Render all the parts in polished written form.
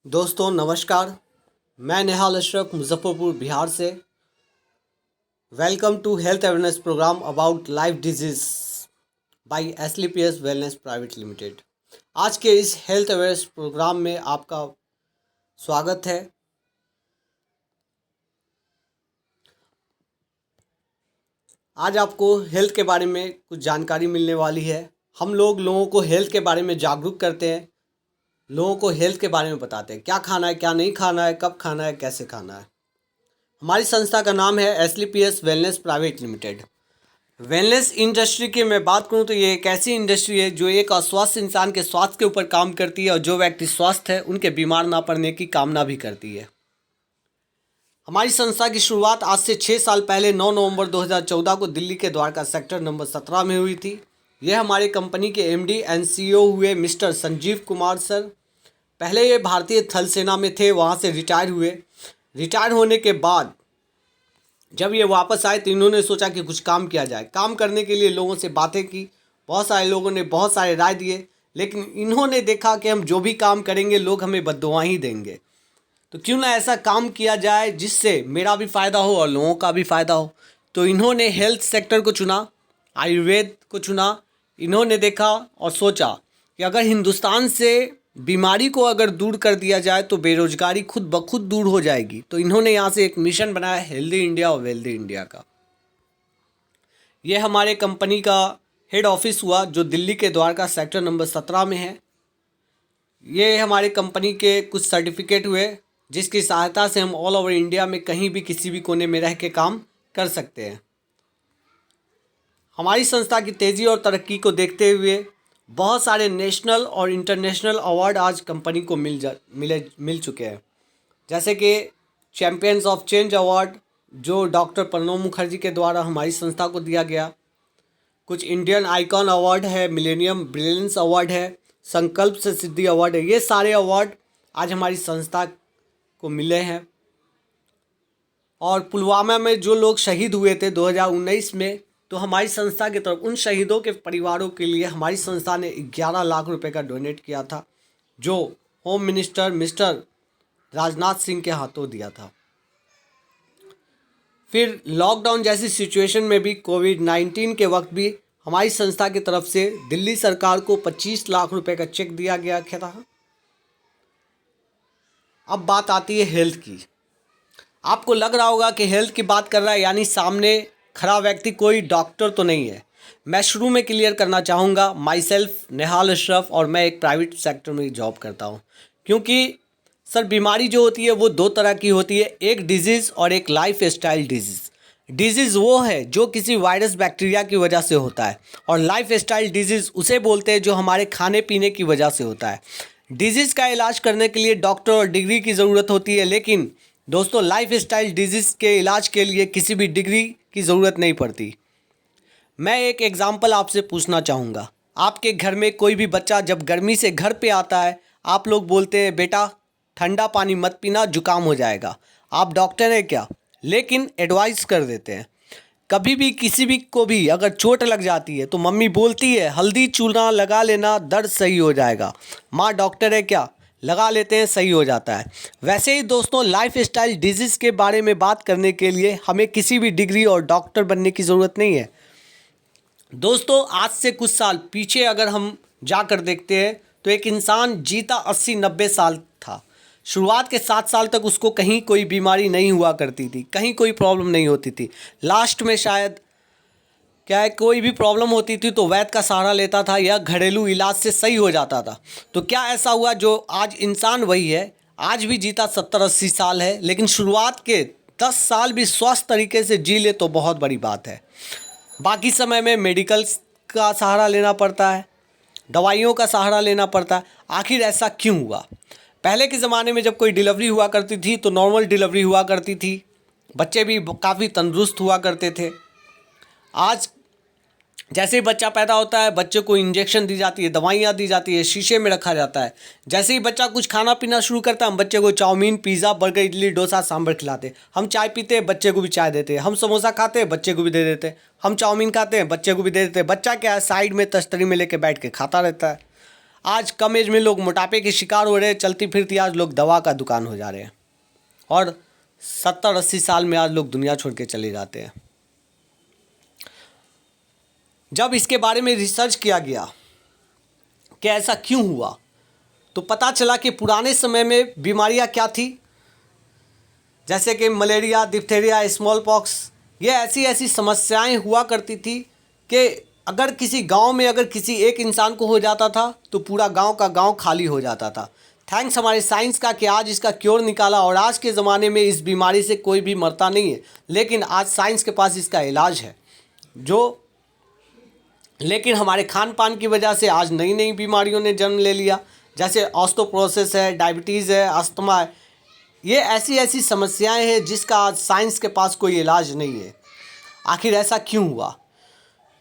दोस्तों नमस्कार। मैं नेहाल अशरफ मुजफ्फरपुर बिहार से। Welcome to health awareness programme about life disease by SLPS wellness private limited. आज के इस हेल्थ अवेयरनेस प्रोग्राम में आपका स्वागत है। आज आपको हेल्थ के बारे में कुछ जानकारी मिलने वाली है। हम लोगों को हेल्थ के बारे में जागरूक करते हैं, लोगों को हेल्थ के बारे में बताते हैं, क्या खाना है, क्या नहीं खाना है, कब खाना है, कैसे खाना है। हमारी संस्था का नाम है SLPS wellness private limited. Wellness industry की मैं बात करूं तो ये एक ऐसी इंडस्ट्री है जो एक अस्वस्थ इंसान के स्वास्थ्य के ऊपर काम करती है और जो व्यक्ति स्वस्थ है उनके बीमार ना पड़ने की कामना भी करती है। हमारी संस्था की शुरुआत आज से 6 साल पहले 9 नवंबर 2014 को दिल्ली के द्वारका सेक्टर नंबर 17 में हुई थी। यह हमारी कंपनी के एमडी एंड सीईओ हुए मिस्टर संजीव कुमार सर। पहले ये भारतीय थल सेना में थे, वहाँ से रिटायर हुए। रिटायर होने के बाद जब ये वापस आए तो इन्होंने सोचा कि कुछ काम किया जाए। काम करने के लिए लोगों से बातें की, बहुत सारे लोगों ने बहुत सारे राय दिए, लेकिन इन्होंने देखा कि हम जो भी काम करेंगे लोग हमें बद्दुआ ही देंगे, तो क्यों ना ऐसा काम किया जाए जिससे मेरा भी फ़ायदा हो और लोगों का भी फ़ायदा हो। तो इन्होंने हेल्थ सेक्टर को चुना, आयुर्वेद को चुना। इन्होंने देखा और सोचा कि अगर हिंदुस्तान से बीमारी को अगर दूर कर दिया जाए तो बेरोजगारी खुद ब खुद दूर हो जाएगी। तो इन्होंने यहाँ से एक मिशन बनाया, हेल्दी इंडिया और वेल्दी इंडिया का। ये हमारे कंपनी का हेड ऑफिस हुआ जो दिल्ली के द्वारका सेक्टर नंबर 17 में है। ये हमारे कंपनी के कुछ सर्टिफिकेट हुए जिसकी सहायता से हम ऑल ओवर इंडिया में कहीं भी किसी भी कोने में रह के काम कर सकते हैं। हमारी संस्था की तेज़ी और तरक्की को देखते हुए बहुत सारे नेशनल और इंटरनेशनल अवार्ड आज कंपनी को मिल चुके हैं, जैसे कि चैम्पियंस ऑफ चेंज अवार्ड जो डॉक्टर प्रणब मुखर्जी के द्वारा हमारी संस्था को दिया गया। कुछ इंडियन आइकॉन अवार्ड है, मिलेनियम ब्रिलियंस अवार्ड है, संकल्प से सिद्धि अवार्ड है। ये सारे अवार्ड आज हमारी संस्था को मिले हैं। और पुलवामा में जो लोग शहीद हुए थे 2019 में, तो हमारी संस्था की तरफ उन शहीदों के परिवारों के लिए हमारी संस्था ने 11 लाख रुपए का डोनेट किया था, जो home minister mister Rajnath Singh के हाथों दिया था। फिर लॉकडाउन जैसी सिचुएशन में भी, कोविड-19 के वक्त भी हमारी संस्था की तरफ से दिल्ली सरकार को 25 लाख रुपए का चेक दिया गया था। अब बात आती है हेल्थ की। आपको लग रहा होगा कि हेल्थ की बात कर रहा है यानी सामने खड़ा व्यक्ति कोई डॉक्टर तो नहीं है। मैं शुरू में क्लियर करना चाहूँगा, माई सेल्फ नेहाल अशरफ, और मैं एक प्राइवेट सेक्टर में जॉब करता हूँ। क्योंकि सर बीमारी जो होती है वो दो तरह की होती है, एक डिजीज़ और एक लाइफ स्टाइल डिजीज़। डिजीज़ वो है जो किसी वायरस बैक्टीरिया की वजह से होता है, और लाइफ स्टाइल डिजीज़ उसे बोलते हैं जो हमारे खाने पीने की वजह से होता है। डिजीज़ का इलाज करने के लिए डॉक्टर और डिग्री की ज़रूरत होती है, लेकिन दोस्तों लाइफ स्टाइल डिजीज़ के इलाज के लिए किसी भी डिग्री की ज़रूरत नहीं पड़ती। मैं एक एग्ज़ाम्पल आपसे पूछना चाहूँगा। आपके घर में कोई भी बच्चा जब गर्मी से घर पे आता है, आप लोग बोलते हैं बेटा ठंडा पानी मत पीना, जुकाम हो जाएगा। आप डॉक्टर हैं क्या, लेकिन एडवाइस कर देते हैं। कभी भी किसी भी को भी अगर चोट लग जाती है तो मम्मी बोलती है हल्दी चूना लगा लेना, दर्द सही हो जाएगा। माँ डॉक्टर है क्या, लगा लेते हैं, सही हो जाता है। वैसे ही दोस्तों लाइफ स्टाइल डिजीज़ के बारे में बात करने के लिए हमें किसी भी डिग्री और डॉक्टर बनने की ज़रूरत नहीं है। दोस्तों आज से कुछ साल पीछे अगर हम जाकर देखते हैं तो एक इंसान जीता 80-90 साल था। शुरुआत के 7 साल तक उसको कहीं कोई बीमारी नहीं हुआ करती थी, कहीं कोई प्रॉब्लम नहीं होती थी। लास्ट में शायद क्या है, कोई भी प्रॉब्लम होती थी तो वैद्य का सहारा लेता था या घरेलू इलाज से सही हो जाता था। तो क्या ऐसा हुआ जो आज इंसान वही है, आज भी जीता 70-80 साल है, लेकिन शुरुआत के 10 साल भी स्वस्थ तरीके से जी ले तो बहुत बड़ी बात है। बाकी समय में मेडिकल का सहारा लेना पड़ता है, दवाइयों का सहारा लेना पड़ता है। आखिर ऐसा क्यों हुआ? पहले के ज़माने में जब कोई डिलीवरी हुआ करती थी तो नॉर्मल डिलीवरी हुआ करती थी, बच्चे भी काफ़ी तंदुरुस्त हुआ करते थे। आज जैसे ही बच्चा पैदा होता है बच्चे को इंजेक्शन दी जाती है, दवाइयाँ दी जाती है, शीशे में रखा जाता है। जैसे ही बच्चा कुछ खाना पीना शुरू करता है हम बच्चे को chowmein, pizza, burger, idli, dosa, sambar खिलाते हैं। हम चाय पीते हैं, बच्चे को भी चाय देते हैं। हम समोसा खाते हैं, बच्चे को भी दे देते हैं। हम चाउमीन खाते हैं, बच्चे को भी दे देते हैं। बच्चा क्या है, साइड में तश्तरी में लेके बैठ के खाता रहता है। आज कम एज में लोग मोटापे के शिकार हो रहे हैं, चलती फिरती आज लोग दवा का दुकान हो जा रहे हैं, और 70-80 साल में आज लोग दुनिया छोड़ के चले जाते हैं। जब इसके बारे में रिसर्च किया गया कि ऐसा क्यों हुआ, तो पता चला कि पुराने समय में बीमारियां क्या थी, जैसे कि मलेरिया, डिप्थीरिया, स्मॉल पॉक्स, ये ऐसी ऐसी समस्याएं हुआ करती थी कि अगर किसी गांव में अगर किसी एक इंसान को हो जाता था तो पूरा गांव का गांव खाली हो जाता था। थैंक्स हमारे साइंस का कि आज इसका क्योर निकाला और आज के ज़माने में इस बीमारी से कोई भी मरता नहीं है, लेकिन आज साइंस के पास इसका इलाज है लेकिन हमारे खान पान की वजह से आज नई नई बीमारियों ने जन्म ले लिया, जैसे ऑस्टियोपोरोसिस है, डायबिटीज़ है, अस्थमा है। ये ऐसी ऐसी समस्याएं हैं जिसका आज साइंस के पास कोई इलाज नहीं है। आखिर ऐसा क्यों हुआ?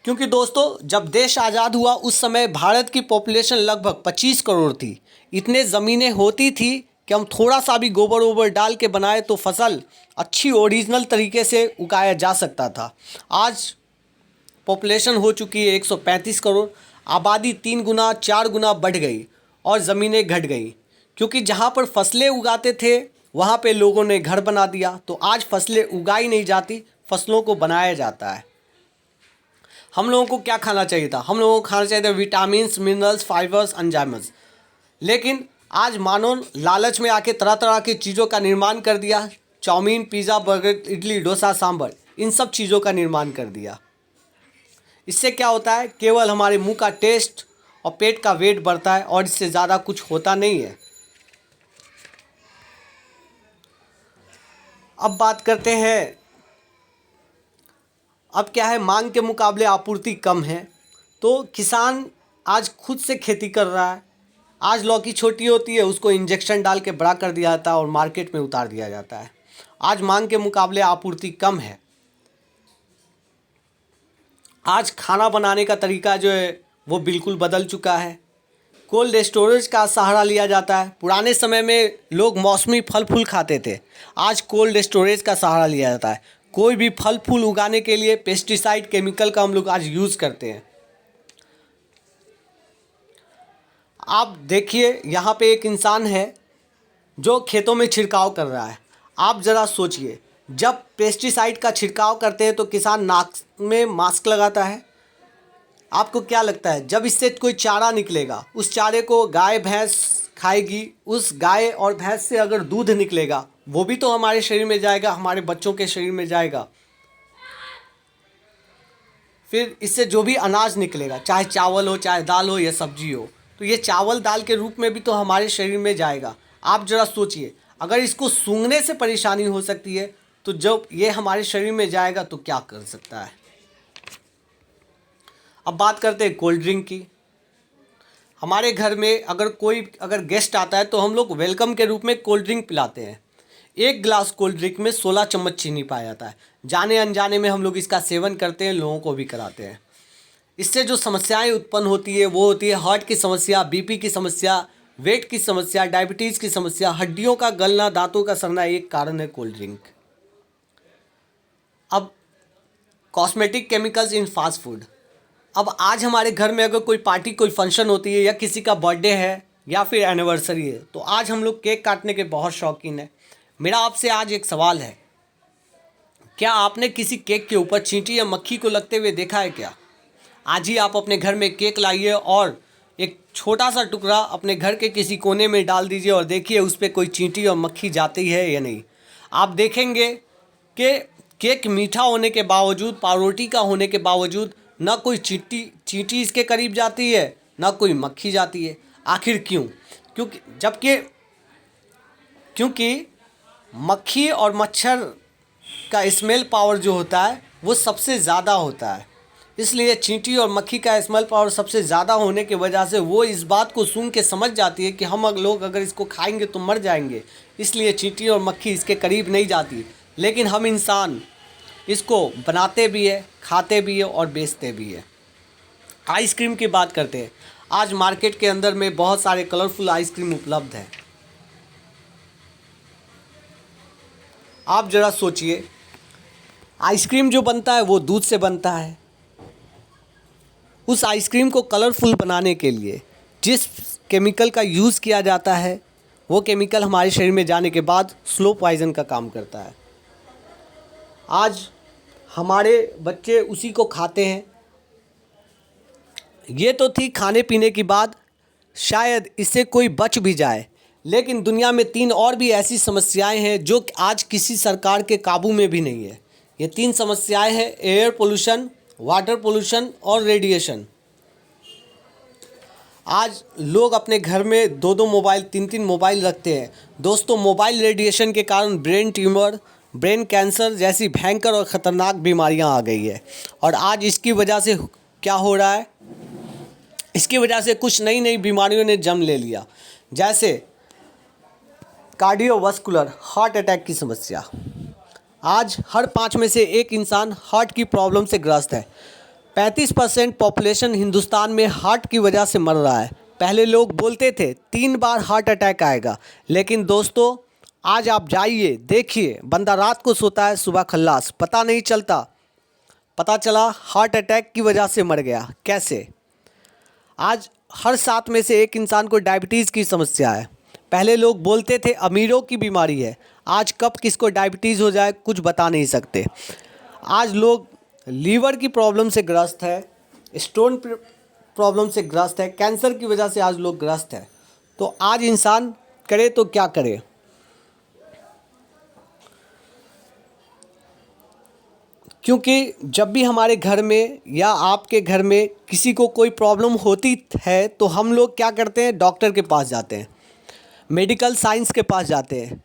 क्योंकि दोस्तों, जब देश आज़ाद हुआ उस समय भारत की पॉपुलेशन लगभग 25 करोड़ थी। इतने ज़मीनें होती थी कि हम थोड़ा सा भी गोबर वोबर डाल के बनाए तो फसल अच्छी ओरिजिनल तरीके से उगाया जा सकता था। आज पॉपुलेशन हो चुकी है 135 करोड़, आबादी 3 गुना 4 गुना बढ़ गई और ज़मीनें घट गई, क्योंकि जहाँ पर फसलें उगाते थे वहाँ पे लोगों ने घर बना दिया। तो आज फसलें उगाई नहीं जाती, फसलों को बनाया जाता है। हम लोगों को क्या खाना चाहिए था? हम लोगों को खाना चाहिए था विटामिन्स, मिनरल्स, फाइबर्स, एंजाइम्स, लेकिन आज मानव लालच में आके तरह तरह की चीज़ों का निर्माण कर दिया। Chow mein, pizza, burger, idli, dosa, sambar, इन सब चीज़ों का निर्माण कर दिया। इससे क्या होता है? केवल हमारे मुंह का टेस्ट और पेट का वेट बढ़ता है और इससे ज़्यादा कुछ होता नहीं है। अब बात करते हैं, अब क्या है, मांग के मुकाबले आपूर्ति कम है, तो किसान आज खुद से खेती कर रहा है। आज लौकी छोटी होती है, उसको इंजेक्शन डाल के बड़ा कर दिया जाता है और मार्केट में उतार दिया जाता है। आज मांग के मुकाबले आपूर्ति कम है। आज खाना बनाने का तरीका जो है वो बिल्कुल बदल चुका है। कोल्ड स्टोरेज का सहारा लिया जाता है। पुराने समय में लोग मौसमी फल फूल खाते थे, आज कोल्ड स्टोरेज का सहारा लिया जाता है। कोई भी फल फूल उगाने के लिए पेस्टिसाइड, केमिकल का हम लोग आज यूज़ करते हैं। आप देखिए, यहाँ पे एक इंसान है जो खेतों में छिड़काव कर रहा है। आप ज़रा सोचिए, जब पेस्टिसाइड का छिड़काव करते हैं तो किसान नाक में मास्क लगाता है। आपको क्या लगता है, जब इससे कोई चारा निकलेगा, उस चारे को गाय भैंस खाएगी, उस गाय और भैंस से अगर दूध निकलेगा वो भी तो हमारे शरीर में जाएगा, हमारे बच्चों के शरीर में जाएगा। फिर इससे जो भी अनाज निकलेगा, चाहे चावल हो, चाहे दाल हो या सब्जी हो, तो ये चावल दाल के रूप में भी तो हमारे शरीर में जाएगा। आप ज़रा सोचिए, अगर इसको सूंघने से परेशानी हो सकती है तो जब ये हमारे शरीर में जाएगा तो क्या कर सकता है। अब बात करते हैं कोल्ड ड्रिंक की। हमारे घर में अगर गेस्ट आता है तो हम लोग वेलकम के रूप में कोल्ड ड्रिंक पिलाते हैं। एक गिलास कोल्ड ड्रिंक में 16 चम्मच चीनी पाया जाता है। जाने अनजाने में हम लोग इसका सेवन करते हैं, लोगों को भी कराते हैं। इससे जो समस्याएं उत्पन्न होती है वो होती है हार्ट की समस्या, बीपी की समस्या, वेट की समस्या, डायबिटीज़ की समस्या, हड्डियों का गलना, दांतों का सड़ना, एक कारण है कोल्ड ड्रिंक। अब कॉस्मेटिक केमिकल्स इन फास्ट फूड। अब आज हमारे घर में अगर कोई पार्टी, कोई फंक्शन होती है या किसी का बर्थडे है या फिर एनिवर्सरी है, तो आज हम लोग केक काटने के बहुत शौकीन हैं। मेरा आपसे आज एक सवाल है, क्या आपने किसी केक के ऊपर चींटी या मक्खी को लगते हुए देखा है क्या? आज ही आप अपने घर में केक लाइए और एक छोटा सा टुकड़ा अपने घर के किसी कोने में डाल दीजिए और देखिए उस पर कोई चींटी और मक्खी जाती है या नहीं। आप देखेंगे कि केक मीठा होने के बावजूद, पावरोटी का होने के बावजूद, ना कोई चींटी इसके करीब जाती है, ना कोई मक्खी जाती है। आखिर क्यों? क्योंकि मक्खी और मच्छर का स्मेल पावर जो होता है वो सबसे ज़्यादा होता है। इसलिए चींटी और मक्खी का स्मेल पावर सबसे ज़्यादा होने की वजह से वो इस बात को सूंघ के समझ जाती है कि हम लोग अगर इसको खाएंगे तो मर जाएंगे, इसलिए चींटी और मक्खी इसके करीब नहीं जाती। लेकिन हम इंसान इसको बनाते भी है, खाते भी है और बेचते भी है। आइसक्रीम की बात करते हैं। आज मार्केट के अंदर में बहुत सारे कलरफुल आइसक्रीम उपलब्ध हैं। आप ज़रा सोचिए, आइसक्रीम जो बनता है वो दूध से बनता है। उस आइसक्रीम को कलरफुल बनाने के लिए जिस केमिकल का यूज़ किया जाता है, वो केमिकल हमारे शरीर में जाने के बाद स्लो पॉइज़न का काम करता है। आज हमारे बच्चे उसी को खाते हैं। ये तो थी खाने पीने की बात, शायद इससे कोई बच भी जाए, लेकिन दुनिया में 3 और भी ऐसी समस्याएं हैं जो आज किसी सरकार के काबू में भी नहीं है। ये 3 समस्याएं हैं: एयर पोल्यूशन, वाटर पोल्यूशन और रेडिएशन। आज लोग अपने घर में 2-2 मोबाइल, 3-3 मोबाइल रखते हैं। दोस्तों, मोबाइल रेडिएशन के कारण ब्रेन ट्यूमर, ब्रेन कैंसर जैसी भयंकर और ख़तरनाक बीमारियां आ गई है। और आज इसकी वजह से क्या हो रहा है? इसकी वजह से कुछ नई नई बीमारियों ने जन्म ले लिया, जैसे कार्डियोवास्कुलर, हार्ट अटैक की समस्या। आज हर 5 में से 1 इंसान हार्ट की प्रॉब्लम से ग्रस्त है। 35% पॉपुलेशन हिंदुस्तान में हार्ट की वजह से मर रहा है। पहले लोग बोलते थे 3 बार हार्ट अटैक आएगा, लेकिन दोस्तों आज आप जाइए, देखिए, बंदा रात को सोता है, सुबह खल्लास, पता नहीं चलता। पता चला हार्ट अटैक की वजह से मर गया। कैसे? आज हर 7 में से 1 इंसान को डायबिटीज़ की समस्या है। पहले लोग बोलते थे अमीरों की बीमारी है, आज कब किसको डायबिटीज़ हो जाए कुछ बता नहीं सकते। आज लोग लीवर की प्रॉब्लम से ग्रस्त है, स्टोन प्रॉब्लम से ग्रस्त है, कैंसर की वजह से आज लोग ग्रस्त है। तो आज इंसान करे तो क्या करे? क्योंकि जब भी हमारे घर में या आपके घर में किसी को कोई प्रॉब्लम होती है तो हम लोग क्या करते हैं? डॉक्टर के पास जाते हैं, मेडिकल साइंस के पास जाते हैं।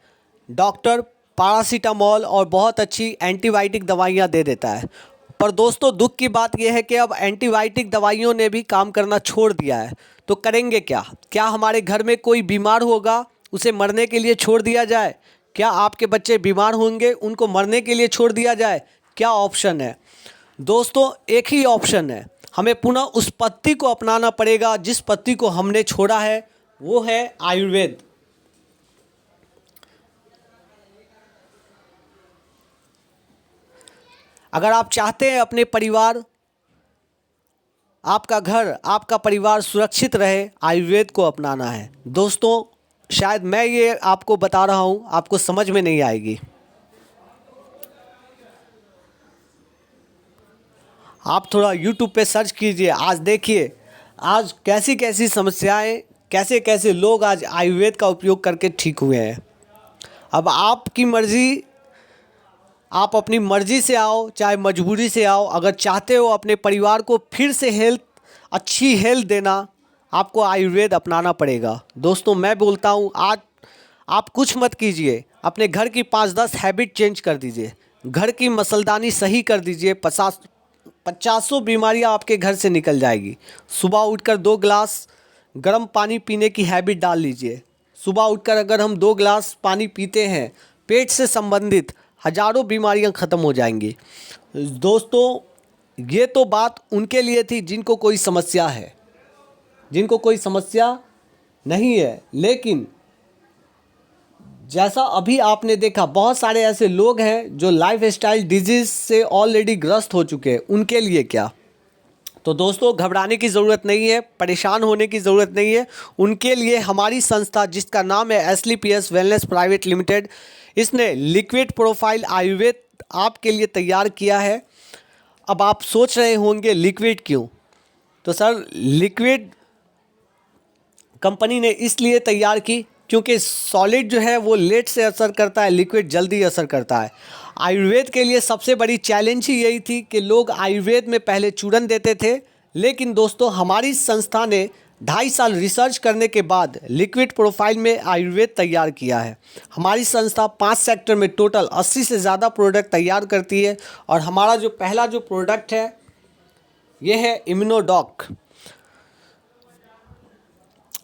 डॉक्टर पैरासीटामॉल और बहुत अच्छी एंटीबायोटिक दवाइयाँ दे देता है। पर दोस्तों, दुख की बात यह है कि अब एंटीबायोटिक दवाइयों ने भी काम करना छोड़ दिया है। तो करेंगे क्या? क्या हमारे घर में कोई बीमार होगा, उसे मरने के लिए छोड़ दिया जाए? क्या आपके बच्चे बीमार होंगे, उनको मरने के लिए छोड़ दिया जाए? क्या ऑप्शन है? दोस्तों, एक ही ऑप्शन है, हमें पुनः उस पद्धति को अपनाना पड़ेगा जिस पद्धति को हमने छोड़ा है, वो है आयुर्वेद। अगर आप चाहते हैं अपने परिवार, आपका घर, आपका परिवार सुरक्षित रहे, आयुर्वेद को अपनाना है। दोस्तों, शायद मैं ये आपको बता रहा हूँ, आपको समझ में नहीं आएगी। आप थोड़ा YouTube पे सर्च कीजिए, आज देखिए आज कैसी कैसी समस्याएं, कैसे कैसे लोग आज आयुर्वेद का उपयोग करके ठीक हुए हैं। अब आपकी मर्ज़ी, आप अपनी मर्ज़ी से आओ चाहे मजबूरी से आओ, अगर चाहते हो अपने परिवार को फिर से अच्छी हेल्थ देना, आपको आयुर्वेद अपनाना पड़ेगा। दोस्तों, मैं बोलता हूँ आज आप कुछ मत कीजिए, अपने घर की 5-10 हैबिट चेंज कर दीजिए, घर की मसलदानी सही कर दीजिए, 50 बीमारियां आपके घर से निकल जाएगी। सुबह उठकर 2 गिलास गर्म पानी पीने की हैबिट डाल लीजिए। सुबह उठकर अगर हम 2 गिलास पानी पीते हैं, पेट से संबंधित हजारों बीमारियां ख़त्म हो जाएंगी। दोस्तों, ये तो बात उनके लिए थी जिनको कोई समस्या है, जिनको कोई समस्या नहीं है। लेकिन जैसा अभी आपने देखा, बहुत सारे ऐसे लोग हैं जो लाइफस्टाइल डिजीज़ से ऑलरेडी ग्रस्त हो चुके हैं, उनके लिए क्या? तो दोस्तों, घबराने की ज़रूरत नहीं है, परेशान होने की ज़रूरत नहीं है। उनके लिए हमारी संस्था, जिसका नाम है एसलीपीएस वेलनेस प्राइवेट लिमिटेड, इसने लिक्विड प्रोफाइल आयुर्वेद आपके लिए तैयार किया है। अब आप सोच रहे होंगे लिक्विड क्यों? तो सर, लिक्विड कंपनी ने इसलिए तैयार की क्योंकि सॉलिड जो है वो लेट से असर करता है, लिक्विड जल्दी असर करता है। आयुर्वेद के लिए सबसे बड़ी चैलेंज ही यही थी कि लोग आयुर्वेद में पहले चूरन देते थे, लेकिन दोस्तों हमारी संस्था ने 2.5 साल रिसर्च करने के बाद लिक्विड प्रोफाइल में आयुर्वेद तैयार किया है। हमारी संस्था 5 सेक्टर में टोटल 80 से ज़्यादा प्रोडक्ट तैयार करती है, और हमारा जो पहला जो प्रोडक्ट है ये है इम्यूनोडॉक।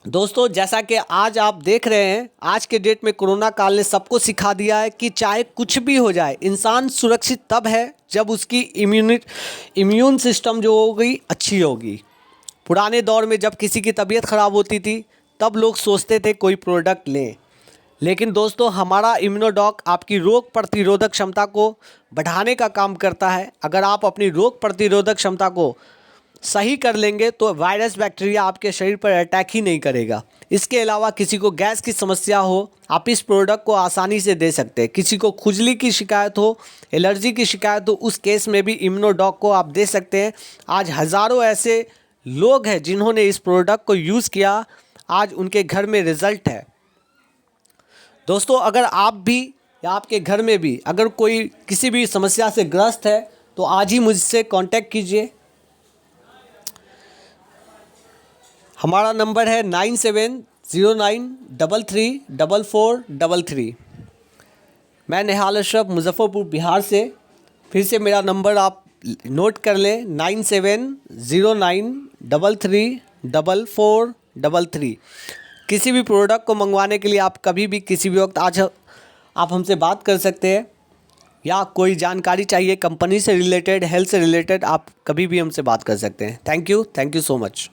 दोस्तों, जैसा कि आज आप देख रहे हैं, आज के डेट में कोरोना काल ने सबको सिखा दिया है कि चाहे कुछ भी हो जाए, इंसान सुरक्षित तब है जब उसकी इम्यून सिस्टम जो होगी अच्छी होगी। पुराने दौर में जब किसी की तबीयत ख़राब होती थी तब लोग सोचते थे कोई प्रोडक्ट लें, लेकिन दोस्तों हमारा इम्यूनोडॉक आपकी रोग प्रतिरोधक क्षमता को बढ़ाने का काम करता है। अगर आप अपनी रोग प्रतिरोधक क्षमता को सही कर लेंगे तो वायरस बैक्टीरिया आपके शरीर पर अटैक ही नहीं करेगा। इसके अलावा किसी को गैस की समस्या हो, आप इस प्रोडक्ट को आसानी से दे सकते हैं। किसी को खुजली की शिकायत हो, एलर्जी की शिकायत हो, उस केस में भी इम्यूनोडॉक को आप दे सकते हैं। आज हज़ारों ऐसे लोग हैं जिन्होंने इस प्रोडक्ट को यूज़ किया, आज उनके घर में रिज़ल्ट है। दोस्तों, अगर आप भी या आपके घर में भी अगर कोई किसी भी समस्या से ग्रस्त है तो आज ही मुझसे कांटेक्ट कीजिए। हमारा नंबर है 9709334433। मैं निहाल अशरफ, मुजफ्फरपुर, बिहार से। फिर से मेरा नंबर आप नोट कर लें, 9709334433। किसी भी प्रोडक्ट को मंगवाने के लिए आप कभी भी किसी भी वक्त आज आप हमसे बात कर सकते हैं, या कोई जानकारी चाहिए कंपनी से रिलेटेड, हेल्थ से रिलेटेड, आप कभी भी हमसे बात कर सकते हैं। Thank you so much.